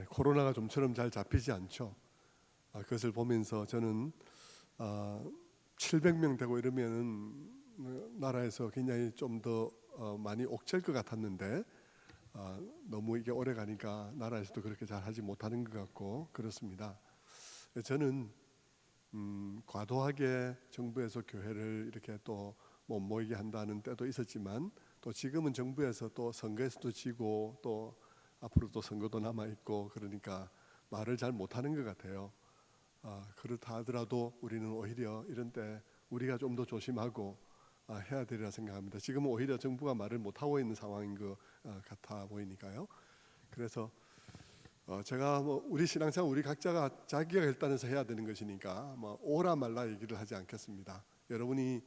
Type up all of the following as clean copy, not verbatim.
코로나가 좀처럼 잘 잡히지 않죠. 그것을 보면서 저는 700명 되고 이러면은 나라에서 굉장히 좀 더 많이 옥죄일 것 같았는데 너무 이게 오래 가니까 나라에서도 그렇게 잘 하지 못하는 것 같고 그렇습니다. 저는 과도하게 정부에서 교회를 이렇게 또 못 모이게 한다는 때도 있었지만 또 지금은 정부에서 또 선거에서도 지고 또 앞으로 또 선거도 남아 있고 그러니까 말을 잘 못하는 것 같아요. 그렇다 하더라도 우리는 오히려 이런 때 우리가 좀 더 조심하고 해야 되리라 생각합니다. 지금은 오히려 정부가 말을 못하고 있는 상황인 것 같아 보이니까요. 그래서 제가 우리 신앙생활 우리 각자가 자기가 결단해서 해야 되는 것이니까 오라 말라 얘기를 하지 않겠습니다. 여러분이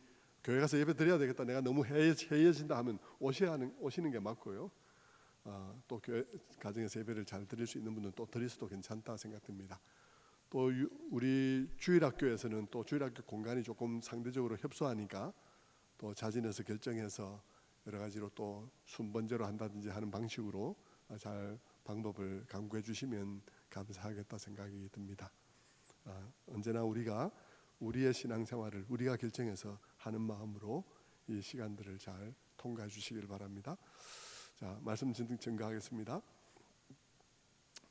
교회 가서 예배 드려야 되겠다, 내가 너무 해이해진다 하면 오시는 게 맞고요. 또 교회 가정에서 예배를 잘 드릴 수 있는 분은 또 드릴 수도 괜찮다 생각됩니다. 또 우리 주일학교에서는 또 주일학교 공간이 조금 상대적으로 협소하니까 또 자진해서 결정해서 여러 가지로 또 순번제로 한다든지 하는 방식으로 잘 방법을 강구해 주시면 감사하겠다 생각이 듭니다. 언제나 우리가 우리의 신앙생활을 우리가 결정해서 하는 마음으로 이 시간들을 잘 통과해 주시길 바랍니다. 자, 말씀 증거하겠습니다.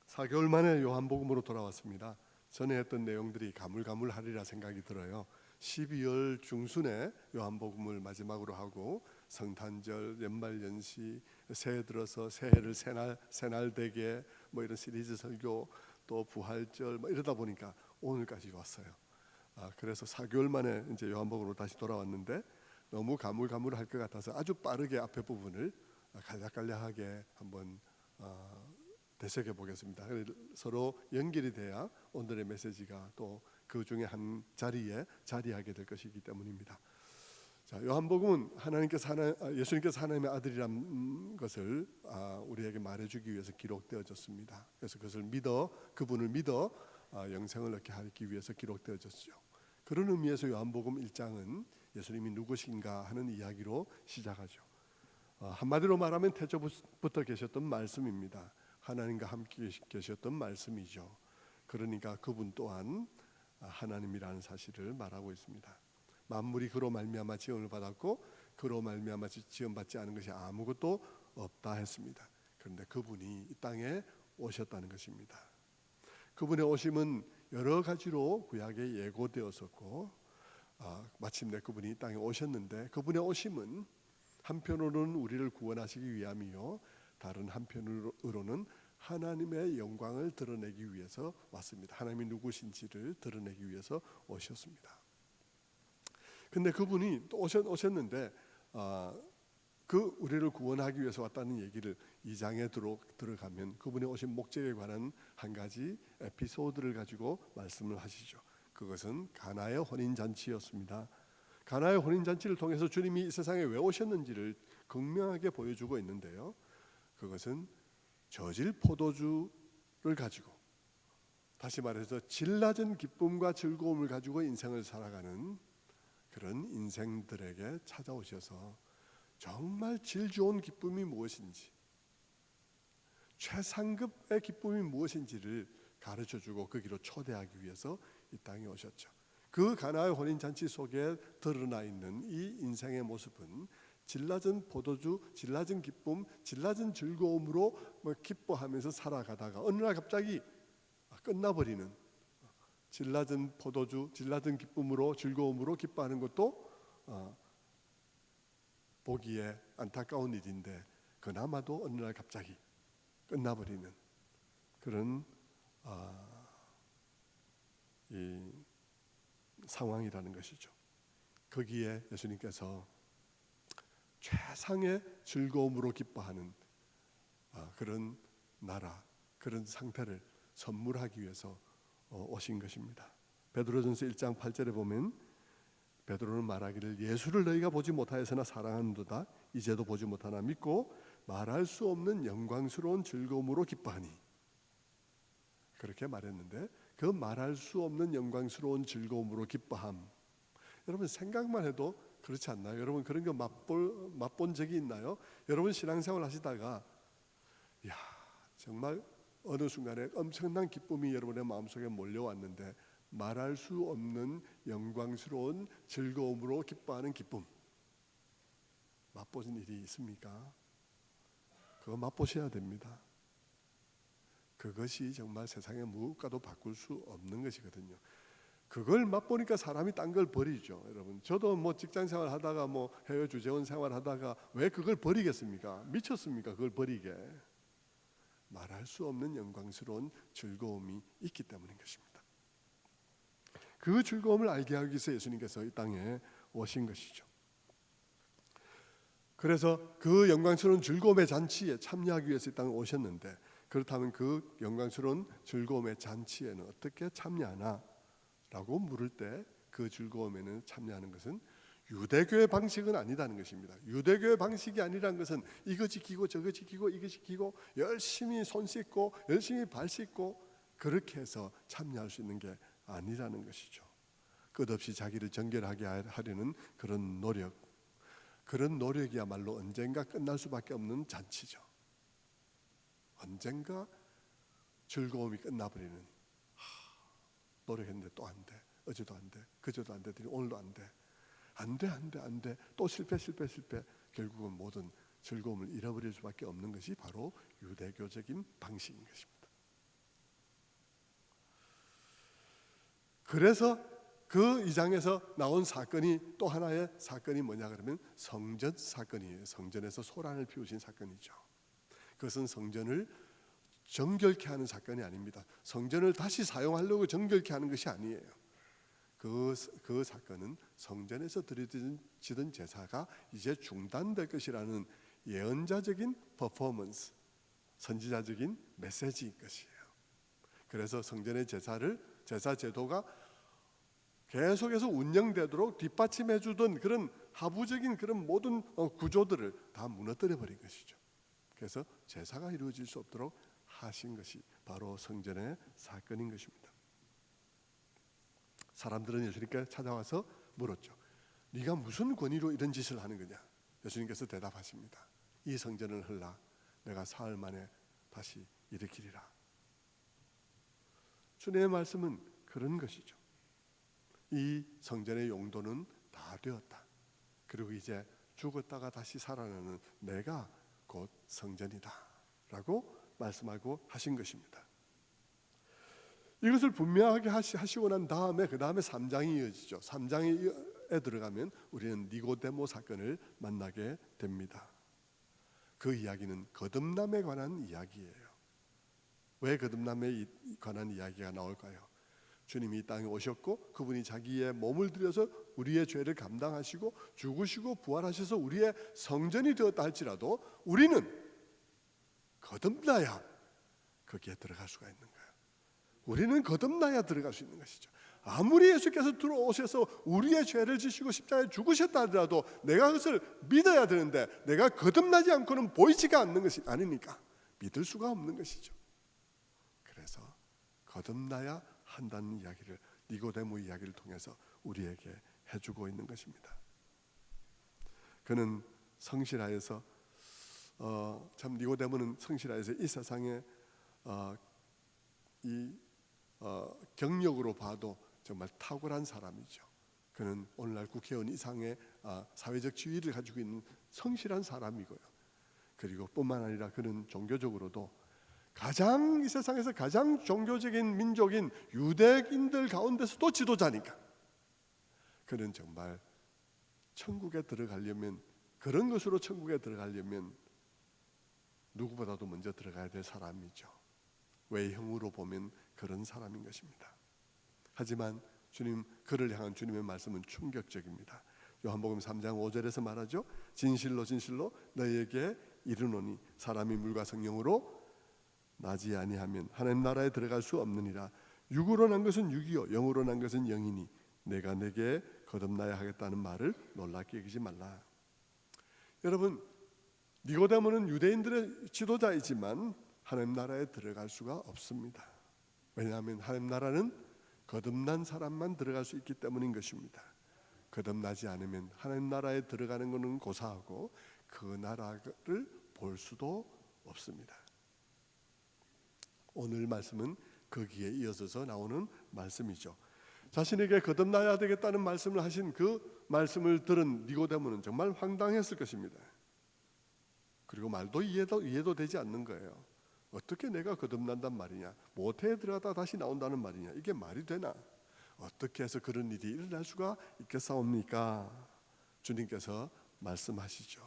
4개월 만에 요한복음으로 돌아왔습니다. 전에 했던 내용들이 가물가물하리라 생각이 들어요. 12월 중순에 요한복음을 마지막으로 하고 성탄절, 연말연시, 새해 들어서 새해를 새날 되게 이런 시리즈 설교, 또 부활절 이러다 보니까 오늘까지 왔어요. 그래서 4개월 만에 이제 요한복음으로 다시 돌아왔는데 너무 가물가물할 것 같아서 아주 빠르게 앞에 부분을 간략간략하게 한번 되새겨 보겠습니다. 서로 연결이 돼야 오늘의 메시지가 또 그 중에 한 자리에 자리하게 될 것이기 때문입니다. 자, 요한복음은 예수님께서 하나님의 아들이란 것을 우리에게 말해주기 위해서 기록되어졌습니다. 그래서 그분을 믿어 영생을 얻게 하기 위해서 기록되어졌죠. 그런 의미에서 요한복음 1장은 예수님이 누구신가 하는 이야기로 시작하죠. 한마디로 말하면 태초부터 계셨던 말씀입니다. 하나님과 함께 계셨던 말씀이죠. 그러니까 그분 또한 하나님이라는 사실을 말하고 있습니다. 만물이 그로 말미암아 지음을 받았고 그로 말미암아 지음받지 않은 것이 아무것도 없다 했습니다. 그런데 그분이 이 땅에 오셨다는 것입니다. 그분의 오심은 여러 가지로 구약에 예고되었었고 마침내 그분이 이 땅에 오셨는데 그분의 오심은 한편으로는 우리를 구원하시기 위함이요 다른 한편으로는 하나님의 영광을 드러내기 위해서 왔습니다. 하나님이 누구신지를 드러내기 위해서 오셨습니다. 근데 그분이 또 오셨는데 그 우리를 구원하기 위해서 왔다는 얘기를 2장에 들어가면 그분의 오신 목적에 관한 한 가지 에피소드를 가지고 말씀을 하시죠. 그것은 가나의 혼인잔치였습니다. 가나의 혼인잔치를 통해서 주님이 이 세상에 왜 오셨는지를 극명하게 보여주고 있는데요. 그것은 저질 포도주를 가지고, 다시 말해서 질 낮은 기쁨과 즐거움을 가지고 인생을 살아가는 그런 인생들에게 찾아오셔서 정말 질 좋은 기쁨이 무엇인지, 최상급의 기쁨이 무엇인지를 가르쳐주고 그 길로 초대하기 위해서 이 땅에 오셨죠. 그 가나의 혼인잔치 속에 드러나 있는 이 인생의 모습은 질 낮은 포도주, 질 낮은 기쁨, 질 낮은 즐거움으로 기뻐하면서 살아가다가 어느 날 갑자기 끝나버리는, 질 낮은 포도주, 질 낮은 기쁨으로 즐거움으로 기뻐하는 것도 보기에 안타까운 일인데 그나마도 어느 날 갑자기 끝나버리는 그런 이 상황이라는 것이죠. 거기에 예수님께서 최상의 즐거움으로 기뻐하는 그런 나라, 그런 상태를 선물하기 위해서 오신 것입니다. 베드로전서 1장 8절에 보면 베드로는 말하기를 예수를 너희가 보지 못하였으나 사랑하는도다 이제도 보지 못하나 믿고 말할 수 없는 영광스러운 즐거움으로 기뻐하니, 그렇게 말했는데 그 말할 수 없는 영광스러운 즐거움으로 기뻐함, 여러분 생각만 해도 그렇지 않나요? 여러분 그런 거 맛본 적이 있나요? 여러분 신앙생활 하시다가 야 정말 어느 순간에 엄청난 기쁨이 여러분의 마음속에 몰려왔는데 말할 수 없는 영광스러운 즐거움으로 기뻐하는 기쁨, 맛보신 일이 있습니까? 그거 맛보셔야 됩니다. 그것이 정말 세상의 무엇과도 바꿀 수 없는 것이거든요. 그걸 맛보니까 사람이 딴 걸 버리죠. 여러분, 저도 뭐 직장생활 하다가 뭐 해외 주재원 생활 하다가 왜 그걸 버리겠습니까? 미쳤습니까? 그걸 버리게. 말할 수 없는 영광스러운 즐거움이 있기 때문인 것입니다. 그 즐거움을 알게 하기 위해서 예수님께서 이 땅에 오신 것이죠. 그래서 그 영광스러운 즐거움의 잔치에 참여하기 위해서 이 땅에 오셨는데, 그렇다면 그 영광스러운 즐거움의 잔치에는 어떻게 참여하나? 라고 물을 때 그 즐거움에는 참여하는 것은 유대교의 방식은 아니다는 것입니다. 유대교의 방식이 아니라는 것은 이거 지키고 저거 지키고 이거 지키고 열심히 손 씻고 열심히 발 씻고 그렇게 해서 참여할 수 있는 게 아니라는 것이죠. 끝없이 자기를 정결하게 하려는 그런 노력, 그런 노력이야말로 언젠가 끝날 수밖에 없는 잔치죠. 언젠가 즐거움이 끝나버리는, 노력했는데 또 안 돼, 어제도 안 돼, 그제도 안 되더니 오늘도 안 돼, 안 돼, 또 실패, 결국은 모든 즐거움을 잃어버릴 수밖에 없는 것이 바로 유대교적인 방식인 것입니다. 그래서 그 2장에서 나온 사건이 또 하나의 사건이 뭐냐 그러면 성전 사건이에요. 성전에서 소란을 피우신 사건이죠. 그것은 성전을 정결케 하는 사건이 아닙니다. 성전을 다시 사용하려고 정결케 하는 것이 아니에요. 그 사건은 성전에서 드려지던 제사가 이제 중단될 것이라는 예언자적인 퍼포먼스, 선지자적인 메시지인 것이에요. 그래서 성전의 제사 제도가 계속해서 운영되도록 뒷받침해 주던 그런 하부적인 그런 모든 구조들을 다 무너뜨려 버린 것이죠. 그래서 제사가 이루어질 수 없도록 하신 것이 바로 성전의 사건인 것입니다. 사람들은 예수님께 찾아와서 물었죠. 네가 무슨 권위로 이런 짓을 하는 거냐? 예수님께서 대답하십니다. 이 성전을 헐라 내가 사흘 만에 다시 일으키리라. 주님의 말씀은 그런 것이죠. 이 성전의 용도는 다 되었다. 그리고 이제 죽었다가 다시 살아나는 내가 곧 성전이다 라고 말씀하고 하신 것입니다. 이것을 분명하게 하시고 난 다음에 그 다음에 3장이 이어지죠. 3장에 들어가면 우리는 니고데모 사건을 만나게 됩니다. 그 이야기는 거듭남에 관한 이야기예요. 왜 거듭남에 관한 이야기가 나올까요? 주님이 이 땅에 오셨고 그분이 자기의 몸을 들여서 우리의 죄를 감당하시고 죽으시고 부활하셔서 우리의 성전이 되었다 할지라도 우리는 거듭나야 거기에 들어갈 수가 있는 거예요. 우리는 거듭나야 들어갈 수 있는 것이죠. 아무리 예수께서 들어오셔서 우리의 죄를 지시고 십자가에 죽으셨다 하더라도 내가 그것을 믿어야 되는데 내가 거듭나지 않고는 보이지가 않는 것이 아니니까 믿을 수가 없는 것이죠. 그래서 거듭나야 한다는 이야기를 니고데모 이야기를 통해서 우리에게 해주고 있는 것입니다. 그는 성실하여서 참 니고데모는 성실하여서 이 세상에 경력으로 봐도 정말 탁월한 사람이죠. 그는 오늘날 국회의원 이상의 사회적 지위를 가지고 있는 성실한 사람이고요. 그리고 뿐만 아니라 그는 종교적으로도 가장 이 세상에서 가장 종교적인 민족인 유대인들 가운데서도 지도자니까 그는 정말 천국에 들어가려면 그런 것으로 천국에 들어가려면 누구보다도 먼저 들어가야 될 사람이죠. 외형으로 보면 그런 사람인 것입니다. 하지만 그를 향한 주님의 말씀은 충격적입니다. 요한복음 3장 5절에서 말하죠. 진실로 진실로 너희에게 이르노니 사람이 물과 성령으로 나지 아니하면 하나님 나라에 들어갈 수 없느니라. 육으로 난 것은 육이요 영으로 난 것은 영이니 내가 내게 거듭나야 하겠다는 말을 놀랍게 여기지 말라. 여러분, 니고데모는 유대인들의 지도자이지만 하나님 나라에 들어갈 수가 없습니다. 왜냐하면 하나님 나라는 거듭난 사람만 들어갈 수 있기 때문인 것입니다. 거듭나지 않으면 하나님 나라에 들어가는 것은 고사하고 그 나라를 볼 수도 없습니다. 오늘 말씀은 거기에 이어져서 나오는 말씀이죠. 자신에게 거듭나야 되겠다는 말씀을 하신 그 말씀을 들은 니고데모는 정말 황당했을 것입니다. 그리고 말도 이해도 되지 않는 거예요. 어떻게 내가 거듭난단 말이냐, 모태에 들어가다 다시 나온다는 말이냐, 이게 말이 되나? 어떻게 해서 그런 일이 일어날 수가 있겠사옵니까? 주님께서 말씀하시죠.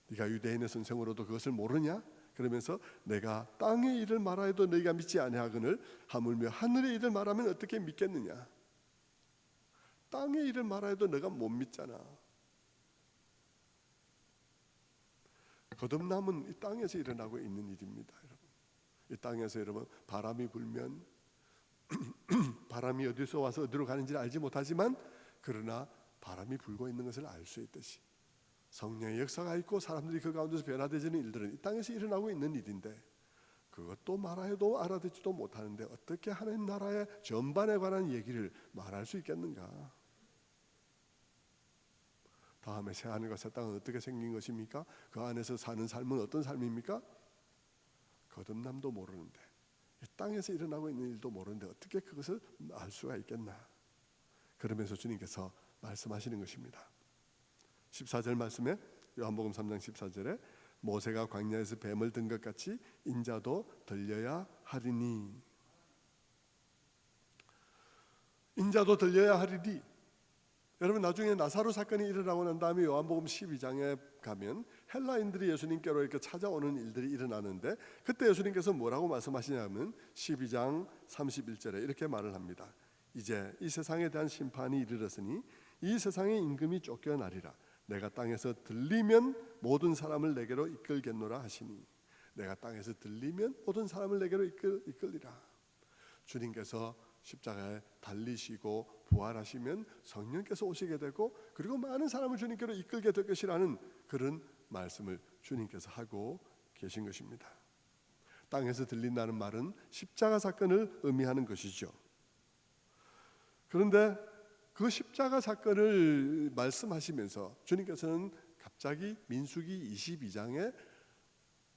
네가 유대인의 선생으로도 그것을 모르냐? 그러면서 내가 땅의 일을 말하여도 너희가 믿지 아니하거늘 하물며 하늘의 일을 말하면 어떻게 믿겠느냐? 땅의 일을 말하여도 너가 못 믿잖아. 거듭남은 이 땅에서 일어나고 있는 일입니다. 여러분. 이 땅에서 여러분 바람이 불면 바람이 어디서 와서 어디로 가는지를 알지 못하지만 그러나 바람이 불고 있는 것을 알 수 있듯이 성령의 역사가 있고 사람들이 그 가운데서 변화되지는 일들은 이 땅에서 일어나고 있는 일인데 그것도 말하여도 알아듣지도 못하는데 어떻게 하나님 나라의 전반에 관한 얘기를 말할 수 있겠는가? 다음에 새하늘과 새 땅은 어떻게 생긴 것입니까? 그 안에서 사는 삶은 어떤 삶입니까? 거듭남도 모르는데 이 땅에서 일어나고 있는 일도 모르는데 어떻게 그것을 알 수가 있겠나? 그러면서 주님께서 말씀하시는 것입니다. 14절 말씀에 요한복음 3장 14절에 모세가 광야에서 뱀을 든 것 같이 인자도 들려야 하리니, 인자도 들려야 하리니. 여러분 나중에 나사로 사건이 일어나고 난 다음에 요한복음 12장에 가면 헬라인들이 예수님께로 이렇게 찾아오는 일들이 일어나는데 그때 예수님께서 뭐라고 말씀하시냐면 12장 31절에 이렇게 말을 합니다. 이제 이 세상에 대한 심판이 이르렀으니 이 세상의 임금이 쫓겨나리라. 내가 땅에서 들리면 모든 사람을 내게로 이끌겠노라 하시니, 내가 땅에서 들리면 모든 사람을 내게로 이끌리라. 주님께서 십자가에 달리시고 부활하시면 성령께서 오시게 되고 그리고 많은 사람을 주님께로 이끌게 될 것이라는 그런 말씀을 주님께서 하고 계신 것입니다. 땅에서 들린다는 말은 십자가 사건을 의미하는 것이죠. 그런데 그 십자가 사건을 말씀하시면서 주님께서는 갑자기 민수기 22장에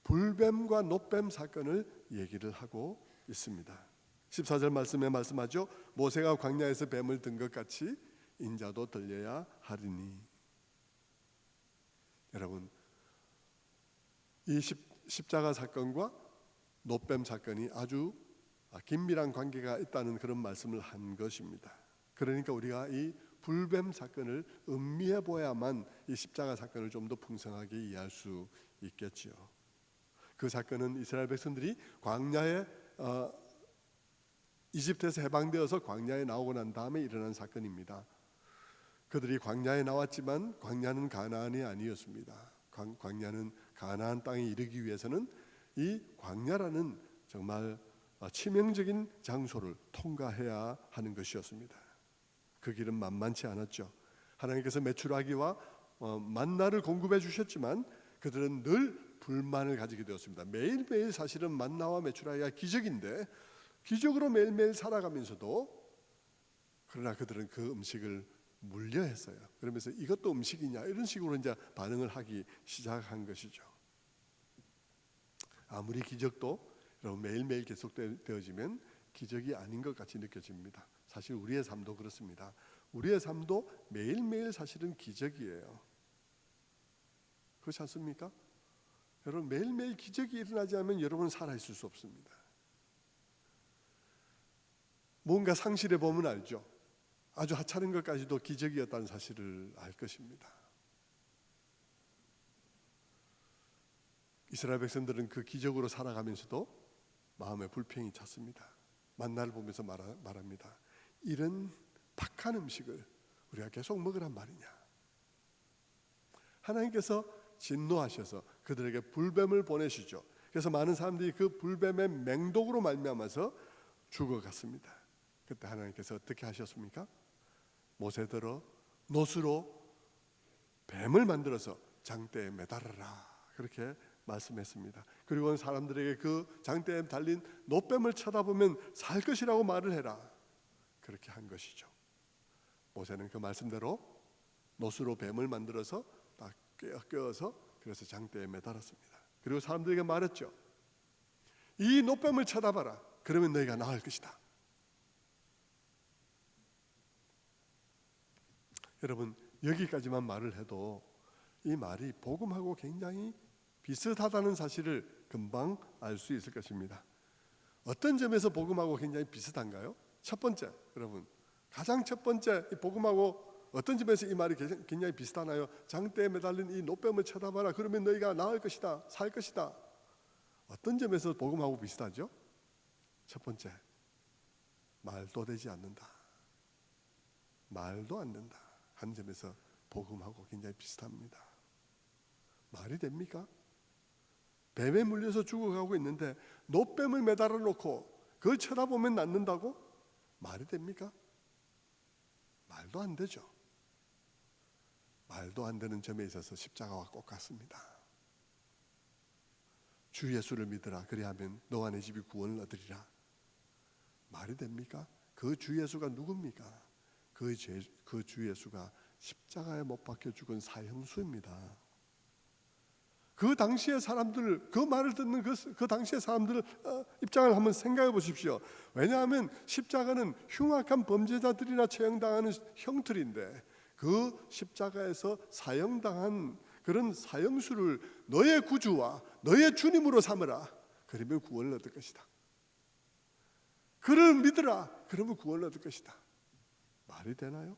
불뱀과 노뱀 사건을 얘기를 하고 있습니다. 14절 말씀에 말씀하죠. 모세가 광야에서 뱀을 든 것 같이 인자도 들려야 하리니. 여러분 이 십자가 사건과 노뱀 사건이 아주 긴밀한 관계가 있다는 그런 말씀을 한 것입니다. 그러니까 우리가 이 불뱀 사건을 음미해 보야만 이 십자가 사건을 좀 더 풍성하게 이해할 수 있겠지요. 그 사건은 이스라엘 백성들이 광야에 이집트에서 해방되어서 광야에 나오고 난 다음에 일어난 사건입니다. 그들이 광야에 나왔지만 광야는 가나안이 아니었습니다. 광야는 가나안 땅에 이르기 위해서는 이 광야라는 정말 치명적인 장소를 통과해야 하는 것이었습니다. 그 길은 만만치 않았죠. 하나님께서 메추라기와 만나를 공급해 주셨지만 그들은 늘 불만을 가지게 되었습니다. 매일매일 사실은 만나와 메추라기가 기적인데 기적으로 매일매일 살아가면서도 그러나 그들은 그 음식을 물려했어요. 그러면서 이것도 음식이냐 이런 식으로 이제 반응을 하기 시작한 것이죠. 아무리 기적도 여러분 매일매일 계속되어지면 기적이 아닌 것 같이 느껴집니다. 사실 우리의 삶도 그렇습니다. 우리의 삶도 매일매일 사실은 기적이에요. 그렇지 않습니까? 여러분 매일매일 기적이 일어나지 않으면 여러분은 살아있을 수 없습니다. 뭔가 상실해 보면 알죠. 아주 하찮은 것까지도 기적이었다는 사실을 알 것입니다. 이스라엘 백성들은 그 기적으로 살아가면서도 마음에 불평이 찼습니다. 만나를 보면서 말합니다. 이런 박한 음식을 우리가 계속 먹으란 말이냐. 하나님께서 진노하셔서 그들에게 불뱀을 보내시죠. 그래서 많은 사람들이 그 불뱀의 맹독으로 말미암아서 죽어갔습니다. 그때 하나님께서 어떻게 하셨습니까? 모세더러 놋으로 뱀을 만들어서 장대에 매달아라 그렇게 말씀했습니다. 그리고 사람들에게 그 장대에 달린 놋뱀을 쳐다보면 살 것이라고 말을 해라 그렇게 한 것이죠. 모세는 그 말씀대로 놋으로 뱀을 만들어서 딱 꿰어서 그래서 장대에 매달았습니다. 그리고 사람들에게 말했죠. 이 노뱀을 쳐다봐라. 그러면 너희가 나을 것이다. 여러분, 여기까지만 말을 해도 이 말이 복음하고 굉장히 비슷하다는 사실을 금방 알 수 있을 것입니다. 어떤 점에서 복음하고 굉장히 비슷한가요? 첫 번째, 여러분, 가장 첫 번째, 이 복음하고 어떤 점에서 이 말이 굉장히 비슷하나요? 장대에 매달린 이 노뱀을 쳐다봐라. 그러면 너희가 나을 것이다, 살 것이다. 어떤 점에서 복음하고 비슷하죠? 첫 번째, 말도 되지 않는다, 말도 안 된다 한 점에서 복음하고 굉장히 비슷합니다. 말이 됩니까? 뱀에 물려서 죽어가고 있는데 노뱀을 매달아 놓고 그걸 쳐다보면 낫는다고? 말이 됩니까? 말도 안 되죠. 말도 안 되는 점에 있어서 십자가와 똑같습니다. 주 예수를 믿으라, 그리하면 너와 내 집이 구원을 얻으리라. 말이 됩니까? 그 주 예수가 누굽니까? 그 주 예수가 십자가에 못 박혀 죽은 사형수입니다. 그 당시의 사람들, 그 말을 듣는 그 당시의 사람들 입장을 한번 생각해 보십시오. 왜냐하면 십자가는 흉악한 범죄자들이나 처형당하는 형틀인데, 그 십자가에서 사형당한 그런 사형수를 너의 구주와 너의 주님으로 삼으라. 그러면 구원을 얻을 것이다. 그를 믿으라. 그러면 구원을 얻을 것이다. 말이 되나요?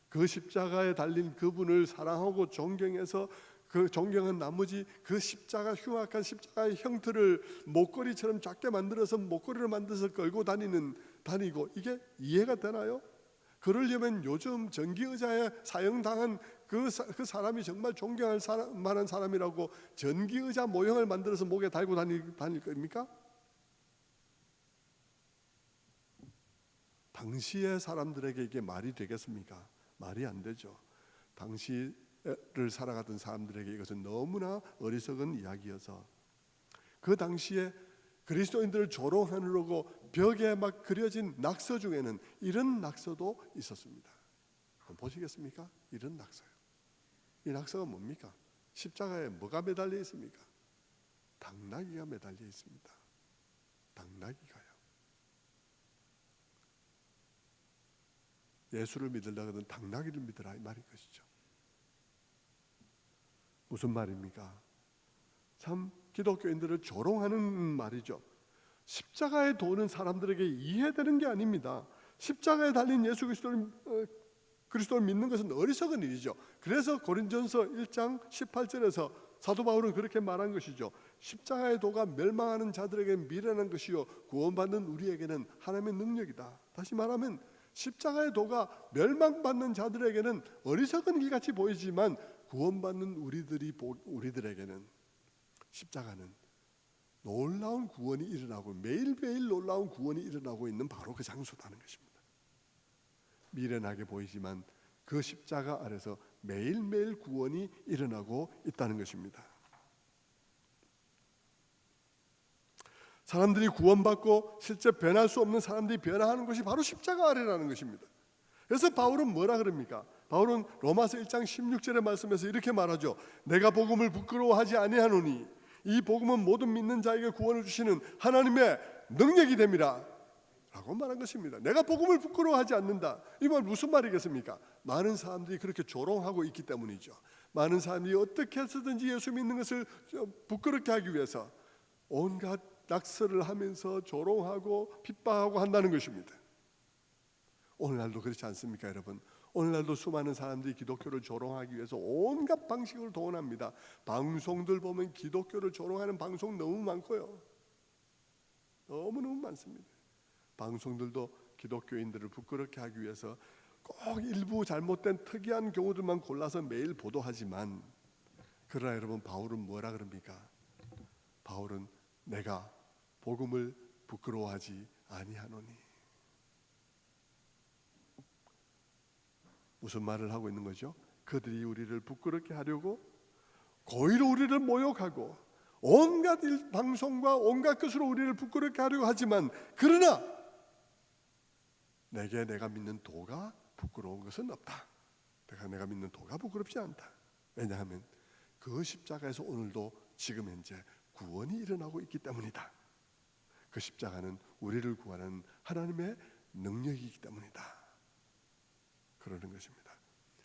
그 십자가에 달린 그분을 사랑하고 존경해서 그 존경한 나머지 그 십자가, 흉악한 십자가의 형틀을 목걸이처럼 작게 만들어서 목걸이를 만들어서 끌고 다니고, 이게 이해가 되나요? 그러려면 요즘 전기의자에 사형당한 그 사람이 정말 존경할 만한 사람이라고 전기의자 모형을 만들어서 목에 달고 다닐 겁니까? 당시의 사람들에게 이게 말이 되겠습니까? 말이 안 되죠. 당시를 살아가던 사람들에게 이것은 너무나 어리석은 이야기여서, 그 당시에 그리스도인들을 조롱하려고 벽에 막 그려진 낙서 중에는 이런 낙서도 있었습니다. 한번 보시겠습니까? 이런 낙서요. 이 낙서가 뭡니까? 십자가에 뭐가 매달려 있습니까? 당나귀가 매달려 있습니다. 당나귀가요. 예수를 믿으려거든 당나귀를 믿으라, 이 말인 것이죠. 무슨 말입니까? 참 기독교인들을 조롱하는 말이죠. 십자가에 도는 사람들에게 이해되는 게 아닙니다. 십자가에 달린 예수 그리스도를 믿는 것은 어리석은 일이죠. 그래서 고린전서 1장 18절에서 사도 바울은 그렇게 말한 것이죠. 십자가의 도가 멸망하는 자들에게는 미련한 것이요 구원받는 우리에게는 하나님의 능력이다. 다시 말하면 십자가의 도가 멸망받는 자들에게는 어리석은 일같이 보이지만 구원받는 우리들에게는 십자가는 놀라운 구원이 일어나고, 매일매일 놀라운 구원이 일어나고 있는 바로 그 장소다는 것입니다. 미련하게 보이지만 그 십자가 아래서 매일매일 구원이 일어나고 있다는 것입니다. 사람들이 구원받고 실제 변할 수 없는 사람들이 변화하는 것이 바로 십자가 아래라는 것입니다. 그래서 바울은 뭐라 그럽니까? 바울은 로마서 1장 16절의 말씀에서 이렇게 말하죠. 내가 복음을 부끄러워하지 아니하노니 이 복음은 모든 믿는 자에게 구원을 주시는 하나님의 능력이 됨이라 라고 말한 것입니다. 내가 복음을 부끄러워하지 않는다. 이 말 무슨 말이겠습니까? 많은 사람들이 그렇게 조롱하고 있기 때문이죠. 많은 사람들이 어떻게 해서든지 예수 믿는 것을 부끄럽게 하기 위해서 온갖 낙서를 하면서 조롱하고 핍박하고 한다는 것입니다. 오늘날도 그렇지 않습니까, 여러분? 오늘날도 수많은 사람들이 기독교를 조롱하기 위해서 온갖 방식을 동원합니다. 방송들 보면 기독교를 조롱하는 방송 너무 많고요. 너무너무 많습니다. 방송들도 기독교인들을 부끄럽게 하기 위해서 꼭 일부 잘못된 특이한 경우들만 골라서 매일 보도하지만, 그러나 여러분, 바울은 뭐라 그럽니까? 바울은 내가 복음을 부끄러워하지 아니하노니. 무슨 말을 하고 있는 거죠? 그들이 우리를 부끄럽게 하려고 고의로 우리를 모욕하고 온갖 방송과 온갖 것으로 우리를 부끄럽게 하려고 하지만, 그러나 내가 믿는 도가 부끄러운 것은 없다. 내가 믿는 도가 부끄럽지 않다. 왜냐하면 그 십자가에서 오늘도 지금 현재 구원이 일어나고 있기 때문이다. 그 십자가는 우리를 구하는 하나님의 능력이기 때문이다. 그러는 것입니다.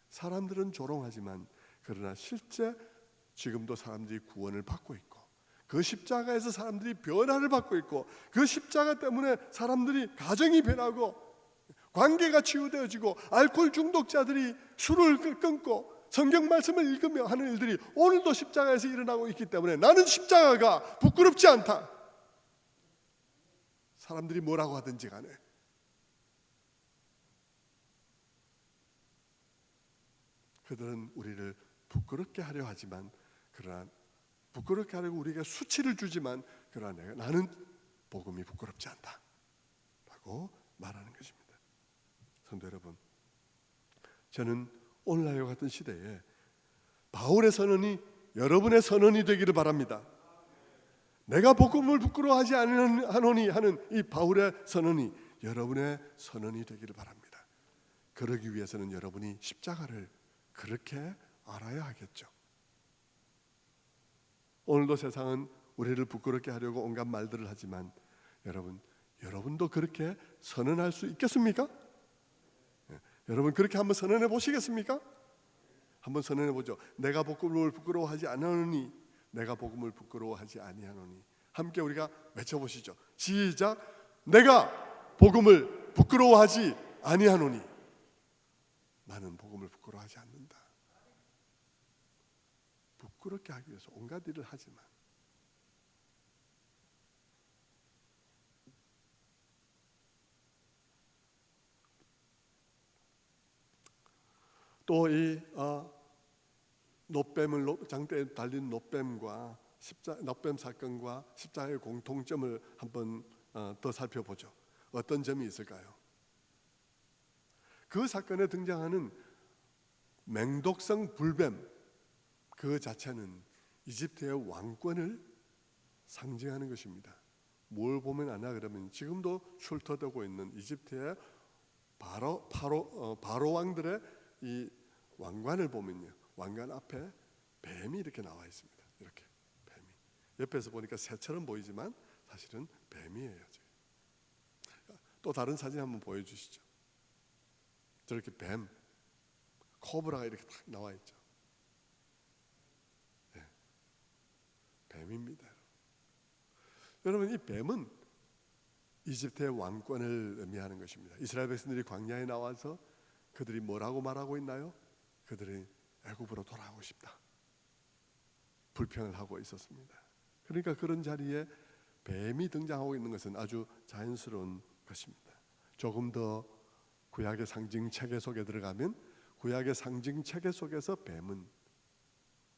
사람들은 조롱하지만 그러나 실제 지금도 사람들이 구원을 받고 있고 그 십자가에서 사람들이 변화를 받고 있고 그 십자가 때문에 사람들이 가정이 변하고 관계가 치유되어지고 알코올 중독자들이 술을 끊고 성경 말씀을 읽으며 하는 일들이 오늘도 십자가에서 일어나고 있기 때문에 나는 십자가가 부끄럽지 않다. 사람들이 뭐라고 하든지 간에 그들은 우리를 부끄럽게 하려 하지만 그러나 부끄럽게 하려고 우리에게 수치를 주지만 그러나 나는 복음이 부끄럽지 않다 라고 말하는 것입니다. 성도 여러분, 저는 오늘날과 같은 시대에 바울의 선언이 여러분의 선언이 되기를 바랍니다. 내가 복음을 부끄러워하지 않으노니 하는 이 바울의 선언이 여러분의 선언이 되기를 바랍니다. 그러기 위해서는 여러분이 십자가를 그렇게 알아야 하겠죠. 오늘도 세상은 우리를 부끄럽게 하려고 온갖 말들을 하지만 여러분도 그렇게 선언할 수 있겠습니까? 여러분 그렇게 한번 선언해 보시겠습니까? 한번 선언해 보죠. 내가 복음을 부끄러워하지 않으노니, 내가 복음을 부끄러워하지 아니하노니. 함께 우리가 외쳐보시죠. 시작. 내가 복음을 부끄러워하지 아니하노니. 나는 복음을 부끄러워하지 않는다. 부끄럽게 하기 위해서 온갖 일을 하지만 또 이 장대에 달린 놋뱀과 놋뱀 사건과 십자가의 공통점을 한번 더 살펴보죠. 어떤 점이 있을까요? 그 사건에 등장하는 맹독성 불뱀 그 자체는 이집트의 왕권을 상징하는 것입니다. 뭘 보면 아냐 그러면 지금도 출토되고 있는 이집트의 바로 왕들의 이 왕관을 보면요, 왕관 앞에 뱀이 이렇게 나와 있습니다. 이렇게 뱀이 옆에서 보니까 새처럼 보이지만 사실은 뱀이에요. 또 다른 사진 한번 보여주시죠. 저렇게 뱀, 코브라가 이렇게 딱 나와 있죠. 네, 뱀입니다. 여러분 이 뱀은 이집트의 왕권을 의미하는 것입니다. 이스라엘 백성들이 광야에 나와서 그들이 뭐라고 말하고 있나요? 그들이 애굽으로 돌아가고 싶다. 불평을 하고 있었습니다. 그러니까 그런 자리에 뱀이 등장하고 있는 것은 아주 자연스러운 것입니다. 조금 더 구약의 상징 체계 속에 들어가면 구약의 상징 체계 속에서 뱀은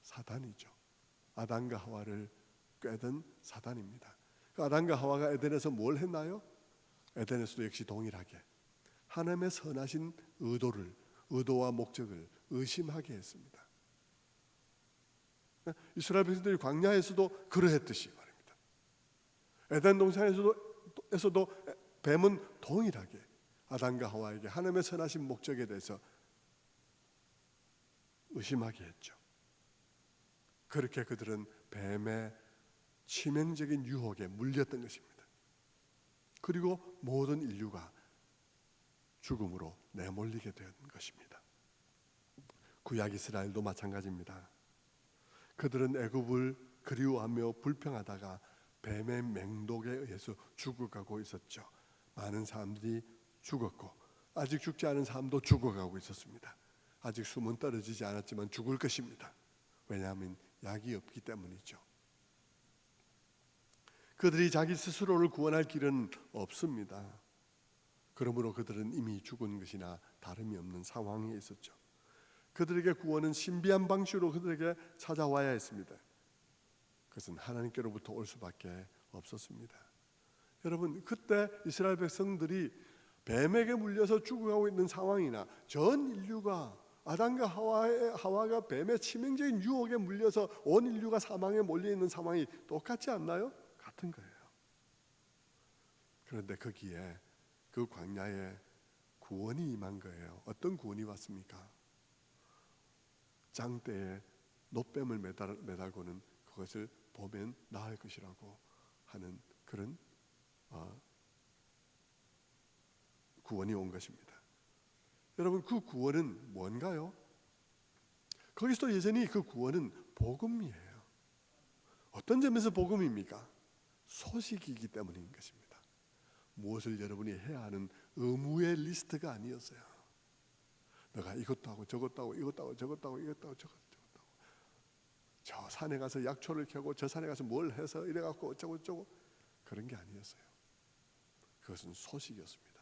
사단이죠. 아담과 하와를 꿰든 사단입니다. 그 아담과 하와가 에덴에서 뭘 했나요? 에덴에서도 역시 동일하게 하나님의 선하신 의도와 목적을 의심하게 했습니다. 이스라엘 백성들이 광야에서도 그러했듯이 말입니다. 에덴 동산에서도 뱀은 동일하게 아담과 하와에게 하나님의 선하신 목적에 대해서 의심하게 했죠. 그렇게 그들은 뱀의 치명적인 유혹에 물렸던 것입니다. 그리고 모든 인류가 죽음으로 내몰리게 된 것입니다. 구약 이스라엘도 마찬가지입니다. 그들은 애굽을 그리워하며 불평하다가 뱀의 맹독에 의해서 죽어가고 있었죠. 많은 사람들이 죽었고 아직 죽지 않은 사람도 죽어가고 있었습니다. 아직 숨은 떨어지지 않았지만 죽을 것입니다. 왜냐하면 약이 없기 때문이죠. 그들이 자기 스스로를 구원할 길은 없습니다. 그러므로 그들은 이미 죽은 것이나 다름이 없는 상황에 있었죠. 그들에게 구원은 신비한 방식으로 그들에게 찾아와야 했습니다. 그것은 하나님께로부터 올 수밖에 없었습니다. 여러분 그때 이스라엘 백성들이 뱀에게 물려서 죽어가고 있는 상황이나 전 인류가 아담과 하와가 뱀의 치명적인 유혹에 물려서 온 인류가 사망에 몰려있는 상황이 똑같지 않나요? 같은 거예요. 그런데 거기에 그 광야에 구원이 임한 거예요. 어떤 구원이 왔습니까? 장대에 놋뱀을 매달고는 그것을 보면 나을 것이라고 하는 그런 구원이 온 것입니다. 여러분, 그 구원은 뭔가요? 그리스도 예전이 그 구원은 복음이에요. 어떤 점에서 복음입니까? 소식이기 때문인 것입니다. 무엇을 여러분이 해야 하는 의무의 리스트가 아니었어요. 내가 이것도 하고 저것도 하고 이것도 하고 저것도 하고 이것도 하고 저것도 하고 저 산에 가서 약초를 켜고 저 산에 가서 뭘 해서 이래갖고 어쩌고 저쩌고 그런 게 아니었어요. 그것은 소식이었습니다.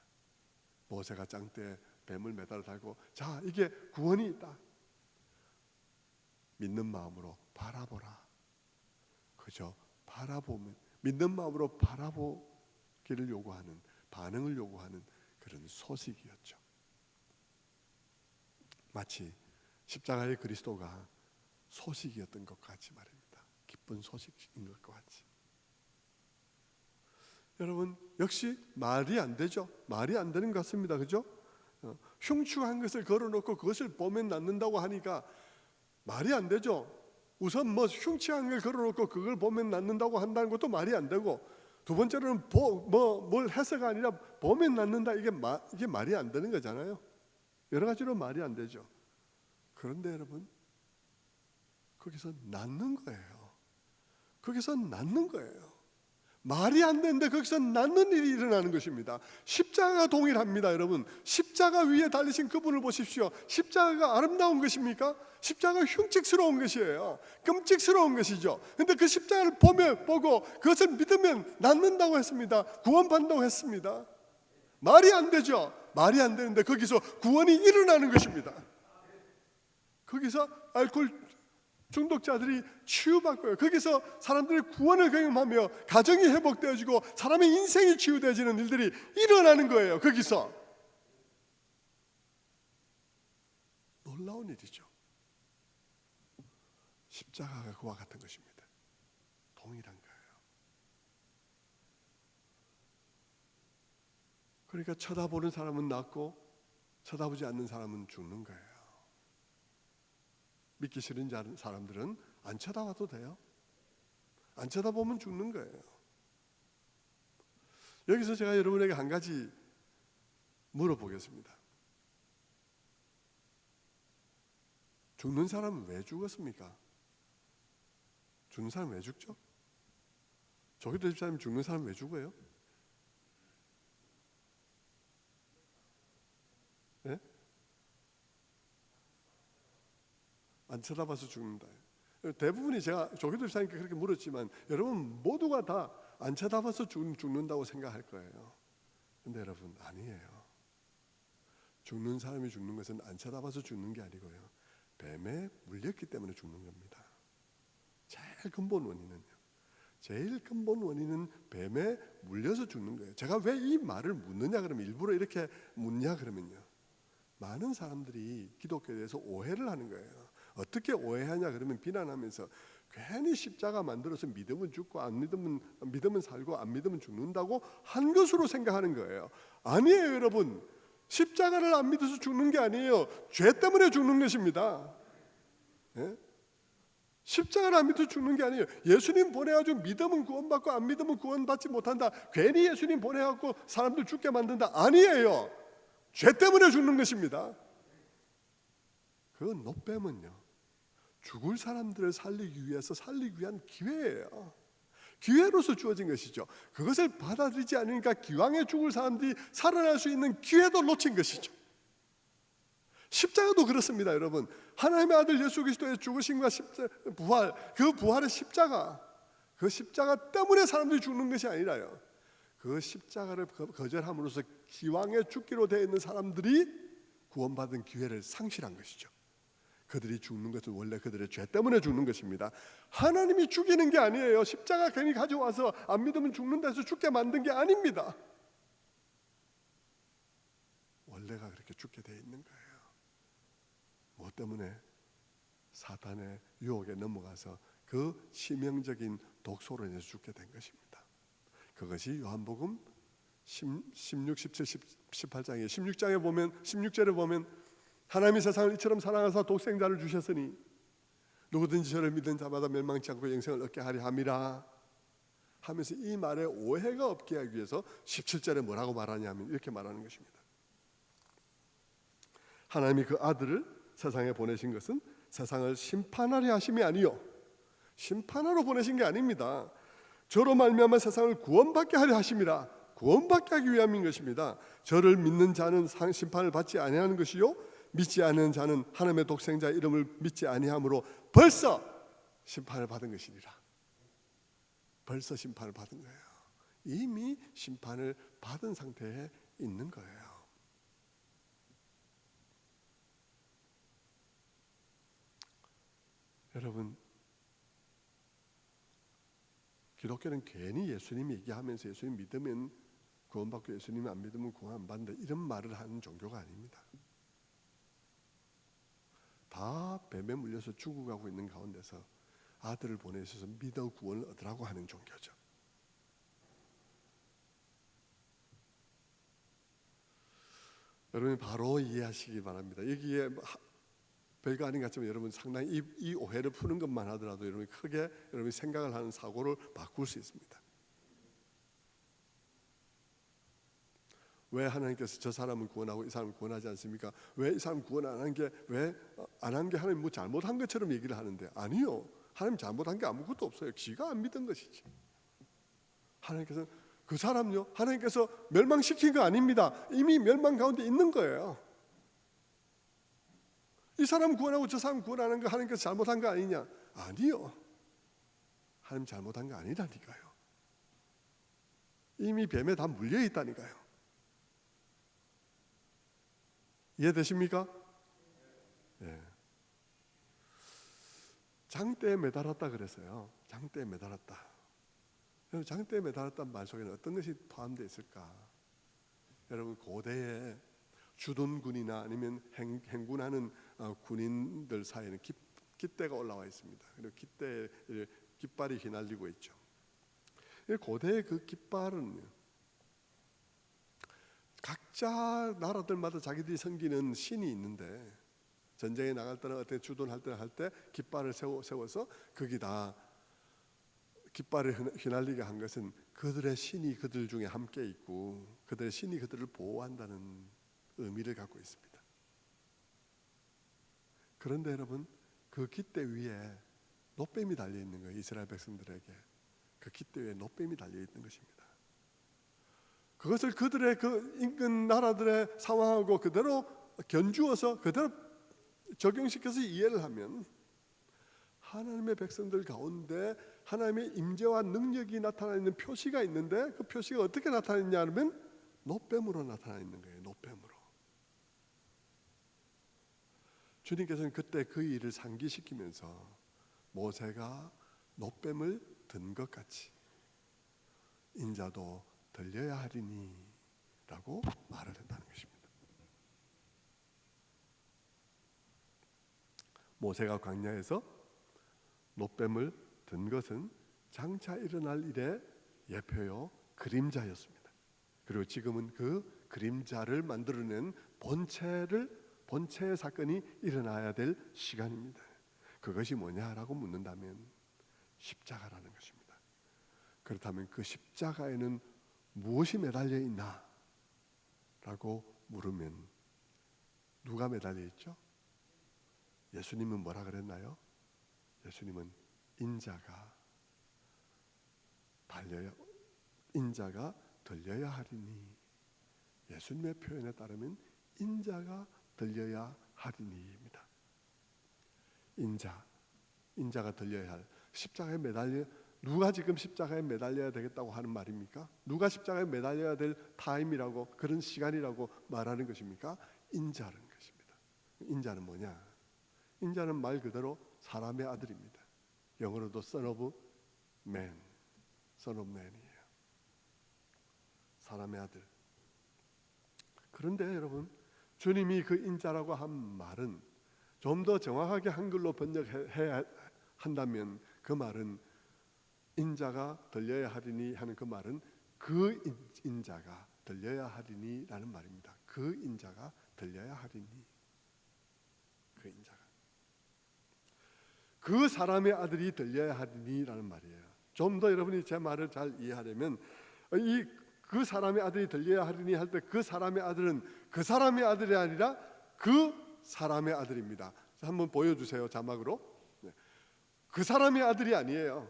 모세가 짱때 뱀을 매달아 달고 자, 이게 구원이 있다. 믿는 마음으로 바라보라. 그저 바라보면, 믿는 마음으로 바라보기를 요구하는, 반응을 요구하는 그런 소식이었죠. 마치 십자가의 그리스도가 소식이었던 것 같이 말입니다. 기쁜 소식인 것과 같이. 여러분, 역시 말이 안 되죠. 말이 안 되는 것 같습니다. 그죠? 흉측한 것을 걸어놓고 그것을 보면 낫는다고 하니까 말이 안 되죠. 우선 흉측한 걸 걸어놓고 그걸 보면 낫는다고 한다는 것도 말이 안 되고, 두 번째로는 뭘 해서가 아니라 보면 낫는다, 이게 말이 안 되는 거잖아요. 여러 가지로 말이 안 되죠. 그런데 여러분, 거기서 낫는 거예요. 거기서 낫는 거예요. 말이 안 되는데 거기서 낫는 일이 일어나는 것입니다. 십자가가 동일합니다. 여러분, 십자가 위에 달리신 그분을 보십시오. 십자가가 아름다운 것입니까? 십자가가 흉측스러운 것이에요. 끔찍스러운 것이죠. 그런데 그 십자가를 보고 그것을 믿으면 낫는다고 했습니다. 구원받는다고 했습니다. 말이 안 되죠. 말이 안 되는데 거기서 구원이 일어나는 것입니다. 거기서 알코올 중독자들이 치유받고요. 거기서 사람들이 구원을 경험하며 가정이 회복되어지고 사람의 인생이 치유되어지는 일들이 일어나는 거예요. 거기서 놀라운 일이죠. 십자가가 그와 같은 것입니다. 동일한 거예요. 그러니까 쳐다보는 사람은 낫고 쳐다보지 않는 사람은 죽는 거예요. 믿기 싫은 사람들은 안 쳐다봐도 돼요. 안 쳐다보면 죽는 거예요. 여기서 제가 여러분에게 한 가지 물어보겠습니다. 죽는 사람은 왜 죽었습니까? 죽는 사람은 왜 죽죠? 저기도 집사님, 죽는 사람은 왜 죽어요? 네? 안 쳐다봐서 죽는다. 대부분이, 제가 조기도 집사님께 그렇게 물었지만 여러분 모두가 다 안 쳐다봐서 죽는다고 생각할 거예요. 근데 여러분, 아니에요. 죽는 사람이 죽는 것은 안 쳐다봐서 죽는 게 아니고요, 뱀에 물렸기 때문에 죽는 겁니다. 제일 근본 원인은 뱀에 물려서 죽는 거예요. 제가 왜 이 말을 묻느냐 그러면, 일부러 이렇게 묻냐 그러면요, 많은 사람들이 기독교에 대해서 오해를 하는 거예요. 어떻게 오해하냐 그러면, 비난하면서 괜히 십자가 만들어서 믿으면 죽고 안 믿으면 살고 안 믿으면 죽는다고 한 것으로 생각하는 거예요. 아니에요. 여러분, 십자가를 안 믿어서 죽는 게 아니에요. 죄 때문에 죽는 것입니다. 네? 십자가를 안 믿어서 죽는 게 아니에요. 예수님 보내가지고 믿으면 구원받고 안 믿으면 구원받지 못한다, 괜히 예수님 보내갖고 사람들 죽게 만든다, 아니에요. 죄 때문에 죽는 것입니다. 그 노뱀은요, 죽을 사람들을 살리기 위한 기회예요. 기회로서 주어진 것이죠. 그것을 받아들이지 않으니까 기왕에 죽을 사람들이 살아날 수 있는 기회도 놓친 것이죠. 십자가도 그렇습니다. 여러분, 하나님의 아들 예수 그리스도의 죽으심과 부활, 그 부활의 십자가, 그 십자가 때문에 사람들이 죽는 것이 아니라요, 그 십자가를 거절함으로써 기왕에 죽기로 되어 있는 사람들이 구원받은 기회를 상실한 것이죠. 그들이 죽는 것은 원래 그들의 죄 때문에 죽는 것입니다. 하나님이 죽이는 게 아니에요. 십자가 괜히 가져와서 안 믿으면 죽는다 해서 죽게 만든 게 아닙니다. 원래가 그렇게 죽게 되어 있는 거예요. 뭐 때문에? 사탄의 유혹에 넘어가서 그 치명적인 독소로 인해서 죽게 된 것입니다. 그것이 요한복음 16, 17, 18장에 16장에 보면, 16절에 보면, 하나님이 세상을 이처럼 사랑하사 독생자를 주셨으니 누구든지 저를 믿는 자마다 멸망치 않고 영생을 얻게 하려 함이라 하면서 이 말에 오해가 없게 하기 위해서 17절에 뭐라고 말하냐면 이렇게 말하는 것입니다. 하나님이 그 아들을 세상에 보내신 것은 세상을 심판하려 하심이 아니요 심판하러 보내신 게 아닙니다. 저로 말미암아 세상을 구원받게 하려 하심이라. 구원받게 하기 위함인 것입니다. 저를 믿는 자는 심판을 받지 아니하는 것이요 믿지 않는 자는 하나님의 독생자 이름을 믿지 아니함으로 벌써 심판을 받은 것이니라. 벌써 심판을 받은 거예요. 이미 심판을 받은 상태에 있는 거예요. 여러분, 기독교는 괜히 예수님 얘기하면서 예수님 믿으면 구원받고 예수님 안 믿으면 구원 안 받는다 이런 말을 하는 종교가 아닙니다. 다 뱀에 물려서 죽어가고 있는 가운데서 아들을 보내셔서 믿어 구원을 얻으라고 하는 종교죠. 여러분이 바로 이해하시기 바랍니다. 여기에 별거 아닌 것 같지만 여러분 상당히 이 오해를 푸는 것만 하더라도 여러분이 크게 여러분이 생각을 하는 사고를 바꿀 수 있습니다. 왜 하나님께서 저 사람은 구원하고 이 사람은 구원하지 않습니까? 왜 이 사람 구원 안 한 게 왜 안 한 게 하나님 뭐 잘못한 것처럼 얘기를 하는데 아니요. 하나님 잘못한 게 아무것도 없어요. 지가 안 믿은 것이지. 하나님께서 그 사람요 하나님께서 멸망시킨 거 아닙니다. 이미 멸망 가운데 있는 거예요. 이 사람 구원하고 저 사람 구원하는 거 하나님께서 잘못한 거 아니냐? 아니요. 하나님 잘못한 거 아니라니까요. 이미 뱀에 다 물려 있다니까요. 이해되십니까? 네. 장대에 매달았다 그랬어요. 장대에 매달았다. 장대에 매달았다는 말 속에는 어떤 것이 포함되어 있을까? 여러분 고대에 주둔군이나 아니면 행군하는 군인들 사이에는 깃대가 올라와 있습니다. 그리고 깃대에 깃발이 휘날리고 있죠. 고대의 그 깃발은 각자 나라들마다 자기들이 섬기는 신이 있는데 전쟁에 나갈 때나 어떻게 주둔할 때나 할 때 깃발을 세워서 거기다 깃발을 휘날리게 한 것은 그들의 신이 그들 중에 함께 있고 그들의 신이 그들을 보호한다는 의미를 갖고 있습니다. 그런데 여러분 그 깃대 위에 노뱀이 달려 있는 거예요. 이스라엘 백성들에게 그 깃대 위에 노뱀이 달려 있는 것입니다. 그것을 그들의 그 인근 나라들의 상황하고 그대로 견주어서 그대로 적용시켜서 이해를 하면 하나님의 백성들 가운데 하나님의 임재와 능력이 나타나 있는 표시가 있는데 그 표시가 어떻게 나타나느냐 하면 노뱀으로 나타나 있는 거예요. 노뱀으로. 주님께서는 그때 그 일을 상기시키면서 모세가 노뱀을 든 것 같이 인자도 들려야 하리니 라고 말을 했다는 것입니다. 모세가 광야에서 노뱀을 든 것은 장차 일어날 일의 예표요 그림자였습니다. 그리고 지금은 그 그림자를 만들어낸 본체의 사건이 일어나야 될 시간입니다. 그것이 뭐냐라고 묻는다면 십자가라는 것입니다. 그렇다면 그 십자가에는 무엇이 매달려 있나? 라고 물으면 누가 매달려 있죠? 예수님은 뭐라 그랬나요? 예수님은 인자가 들려야 하리니. 예수님의 표현에 따르면 인자가 들려야 하리니입니다. 인자가 들려야 할 십자가에 매달려 누가 지금 십자가에 매달려야 되겠다고 하는 말입니까? 누가 십자가에 매달려야 될 타임이라고 그런 시간이라고 말하는 것입니까? 인자라는 것입니다. 인자는 뭐냐? 인자는 말 그대로 사람의 아들입니다. 영어로도 Son of Man이에요. 사람의 아들. 그런데 여러분, 주님이 그 인자라고 한 말은 좀 더 정확하게 한글로 번역해야 한다면 그 말은 인자가 들려야 하리니 하는 그 말은 그 인자가 들려야 하리니 라는 말입니다. 그 인자가 들려야 하리니. 그 인자가. 그 사람의 아들이 들려야 하리니라는 말이에요. 좀 더 여러분이 제 말을 잘 이해하려면 그 사람의 아들이 들려야 하리니 할 때 그 사람의 아들은 그 사람의 아들이 아니라 그 사람의 아들입니다. 한번 보여주세요, 자막으로. 그 사람의 아들이 아니에요.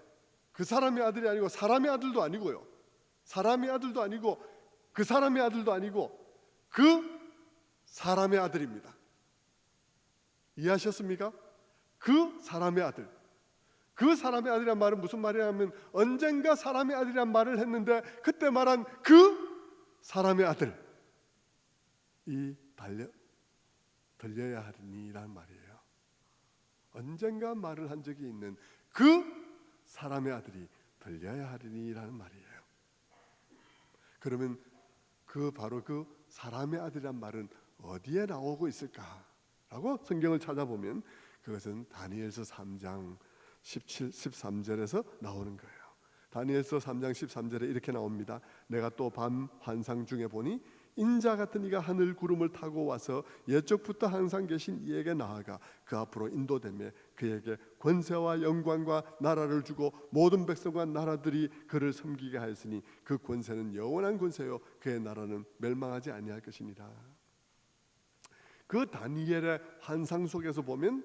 그 사람의 아들이 아니고 사람의 아들도 아니고요. 사람의 아들도 아니고 그 사람의 아들도 아니고 그 사람의 아들입니다. 이해하셨습니까? 그 사람의 아들. 그 사람의 아들이란 말은 무슨 말이냐면 언젠가 사람의 아들이란 말을 했는데 그때 말한 그 사람의 아들 이 들려야 하리니라는 말이에요. 언젠가 말을 한 적이 있는 그 사람의 아들이 들려야 하리니라는 말이에요. 그러면 바로 그 사람의 아들이란 말은 어디에 나오고 있을까라고 성경을 찾아보면 그것은 다니엘서 3장 17, 13절에서 나오는 거예요. 다니엘서 3장 13절에 이렇게 나옵니다. 내가 또 밤 환상 중에 보니 인자 같은 이가 하늘 구름을 타고 와서 옛적부터 항상 계신 이에게 나아가 그 앞으로 인도되며 그에게 권세와 영광과 나라를 주고 모든 백성과 나라들이 그를 섬기게 하였으니 그 권세는 영원한 권세요 그의 나라는 멸망하지 아니할 것이니라. 그 다니엘의 환상 속에서 보면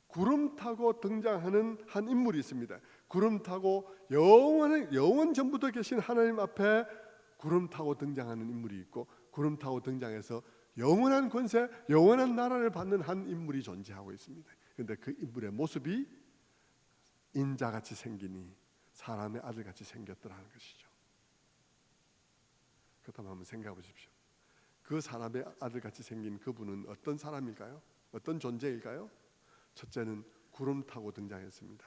구름 타고 등장하는 한 인물이 있습니다. 구름 타고 영원 전부터 계신 하나님 앞에 구름 타고 등장하는 인물이 있고 구름 타고 등장해서 영원한 권세, 영원한 나라를 받는 한 인물이 존재하고 있습니다. 그런데 그 인물의 모습이 인자같이 생기니 사람의 아들같이 생겼더라는 것이죠. 그렇다면 한번 생각해 보십시오. 그 사람의 아들같이 생긴 그분은 어떤 사람일까요? 어떤 존재일까요? 첫째는 구름 타고 등장했습니다.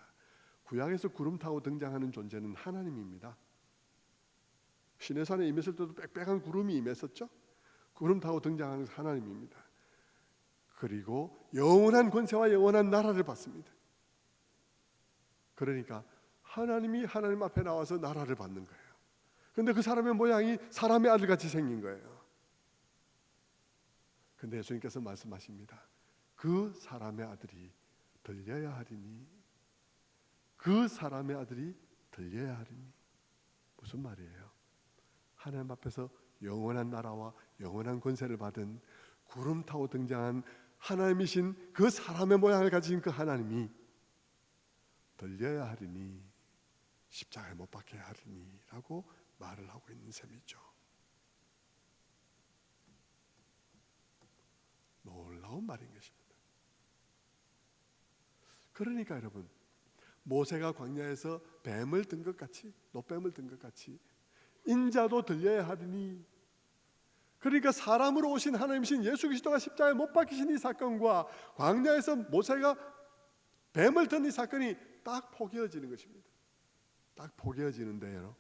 구약에서 구름 타고 등장하는 존재는 하나님입니다. 시내산에 임했을 때도 빽빽한 구름이 임했었죠. 구름 타고 등장하는 하나님입니다. 그리고 영원한 권세와 영원한 나라를 받습니다. 그러니까 하나님이 하나님 앞에 나와서 나라를 받는 거예요. 그런데 그 사람의 모양이 사람의 아들같이 생긴 거예요. 그런데 예수님께서 말씀하십니다. 그 사람의 아들이 들려야 하리니, 그 사람의 아들이 들려야 하리니. 무슨 말이에요? 하나님 앞에서 영원한 나라와 영원한 권세를 받은 구름 타고 등장한 하나님이신 그 사람의 모양을 가진 그 하나님이 들려야 하리니, 십자가에 못 박혀야 하리니 라고 말을 하고 있는 셈이죠. 놀라운 말인 것입니다. 그러니까 여러분, 모세가 광야에서 뱀을 든 것 같이, 노뱀을 든 것 같이 인자도 들려야 하리니, 그러니까 사람으로 오신 하나님이신 예수 그리스도가 십자가에 못 박히신 이 사건과 광야에서 모세가 뱀을 든 이 사건이 딱 포개어지는 것입니다. 딱 포개어지는데요.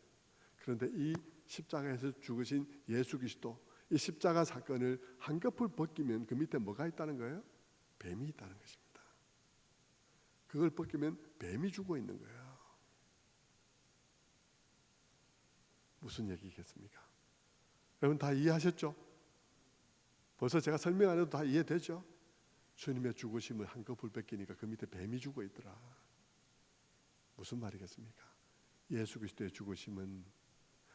그런데 이 십자가에서 죽으신 예수 그리스도, 이 십자가 사건을 한꺼풀 벗기면 그 밑에 뭐가 있다는 거예요? 뱀이 있다는 것입니다. 그걸 벗기면 뱀이 죽어 있는 거예요. 무슨 얘기겠습니까? 여러분 다 이해하셨죠? 벌써 제가 설명 안 해도 다 이해되죠? 주님의 죽으심을 한꺼풀 벗기니까 그 밑에 뱀이 죽어 있더라. 무슨 말이겠습니까? 예수 그리스도의 죽으심은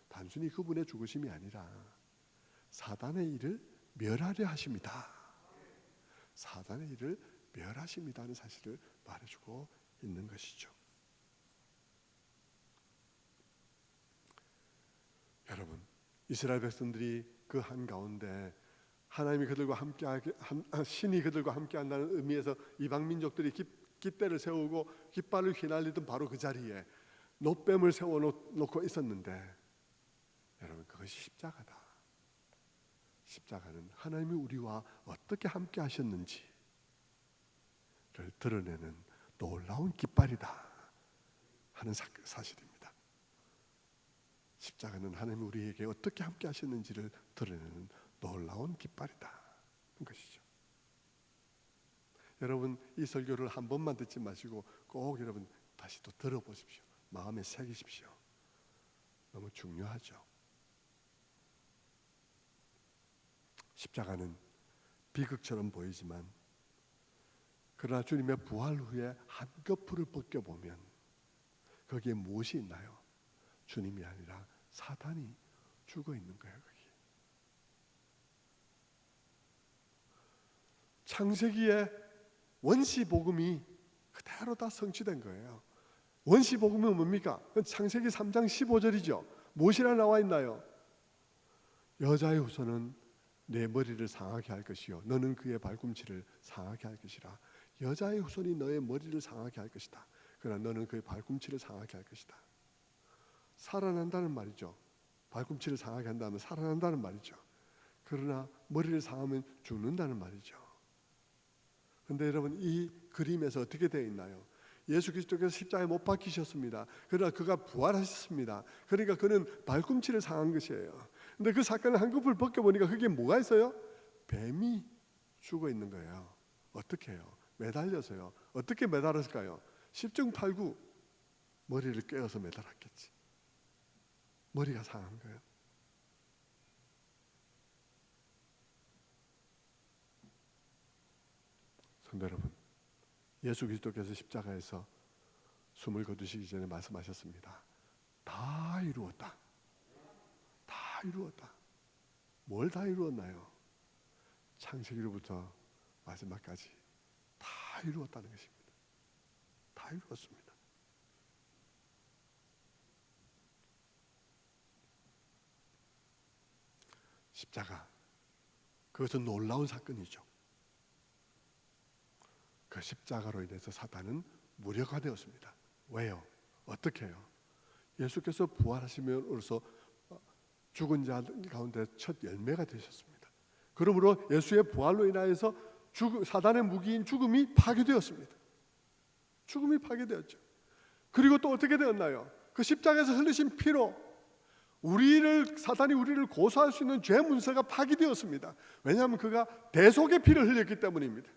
단순히 그분의 죽으심이 아니라 사단의 일을 멸하려 하십니다. 사단의 일을 멸하십니다는 사실을 말해주고 있는 것이죠. 여러분, 이스라엘 백성들이 그 한가운데 하나님이 그들과 함께하게, 신이 그들과 함께한다는 의미에서 이방 민족들이 깃대를 세우고 깃발을 휘날리던 바로 그 자리에 노뱀을 세워놓고 있었는데, 여러분 그것이 십자가다. 십자가는 하나님이 우리와 어떻게 함께 하셨는지를 드러내는 놀라운 깃발이다 하는 사실입니다. 십자가는 하나님이 우리에게 어떻게 함께 하셨는지를 드러내는 놀라운 깃발이다 하는 것이죠. 여러분 이 설교를 한 번만 듣지 마시고 꼭 여러분 다시 또 들어보십시오. 마음에 새기십시오. 너무 중요하죠. 십자가는 비극처럼 보이지만 그러나 주님의 부활 후에 한꺼풀을 벗겨보면 거기에 무엇이 있나요? 주님이 아니라 사단이 죽어 있는 거예요. 거기. 창세기에 원시복음이 그대로 다 성취된 거예요. 원시복음은 뭡니까? 창세기 3장 15절이죠. 무엇이라 나와 있나요? 여자의 후손은 내 머리를 상하게 할 것이요 너는 그의 발꿈치를 상하게 할 것이라. 여자의 후손이 너의 머리를 상하게 할 것이다. 그러나 너는 그의 발꿈치를 상하게 할 것이다. 살아난다는 말이죠. 발꿈치를 상하게 한다면 살아난다는 말이죠. 그러나 머리를 상하면 죽는다는 말이죠. 그런데 여러분, 이 그림에서 어떻게 되어 있나요? 예수 그리스도께서 십자가에 못 박히셨습니다. 그러나 그가 부활하셨습니다. 그러니까 그는 발꿈치를 상한 것이에요. 근데 그 사건을 한꺼풀 벗겨보니까 그게 뭐가 있어요? 뱀이 죽어 있는 거예요. 어떻게 해요? 매달려서요. 어떻게 매달았을까요? 10중 8구 머리를 꿰어서 매달았겠지. 머리가 상한 거예요. 성도 여러분, 예수 그리스도께서 십자가에서 숨을 거두시기 전에 말씀하셨습니다. 다 이루었다. 다 이루었다. 뭘 다 이루었나요? 창세기로부터 마지막까지 다 이루었다는 것입니다. 다 이루었습니다. 십자가, 그것은 놀라운 사건이죠. 그 십자가로 인해서 사단은 무력화되었습니다. 왜요? 어떻게 해요? 예수께서 부활하심으로써 죽은 자 가운데 첫 열매가 되셨습니다. 그러므로 예수의 부활로 인하여서 사단의 무기인 죽음이 파괴되었습니다. 죽음이 파괴되었죠. 그리고 또 어떻게 되었나요? 그 십자가에서 흘리신 피로 사단이 우리를 고소할 수 있는 죄 문서가 파기되었습니다. 왜냐하면 그가 대속의 피를 흘렸기 때문입니다.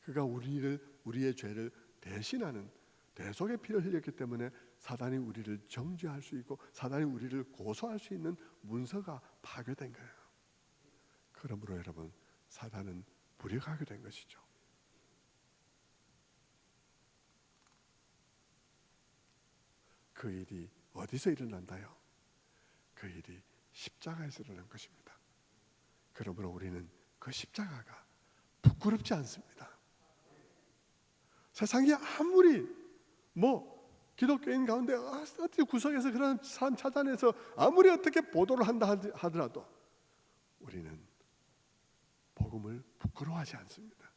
그가 우리의 죄를 대신하는 대속의 피를 흘렸기 때문에 사단이 우리를 정죄할 수 있고 사단이 우리를 고소할 수 있는 문서가 파괴된 거예요. 그러므로 여러분, 사단은 무력하게 된 것이죠. 그 일이 어디서 일어난다요? 그 일이 십자가에서 일어난 것입니다. 그러므로 우리는 그 십자가가 부끄럽지 않습니다. 세상이 아무리 기독교인 가운데 어디 구석에서 그런 사람 찾아내서 아무리 어떻게 보도를 한다 하더라도 우리는 복음을 부끄러워하지 않습니다.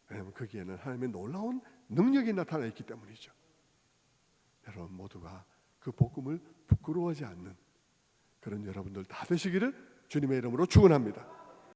왜냐하면 거기에는 하나님의 놀라운 능력이 나타나 있기 때문이죠. 여러분 모두가 그 복음을 부끄러워하지 않는 그런 여러분들 다 되시기를 주님의 이름으로 축원합니다.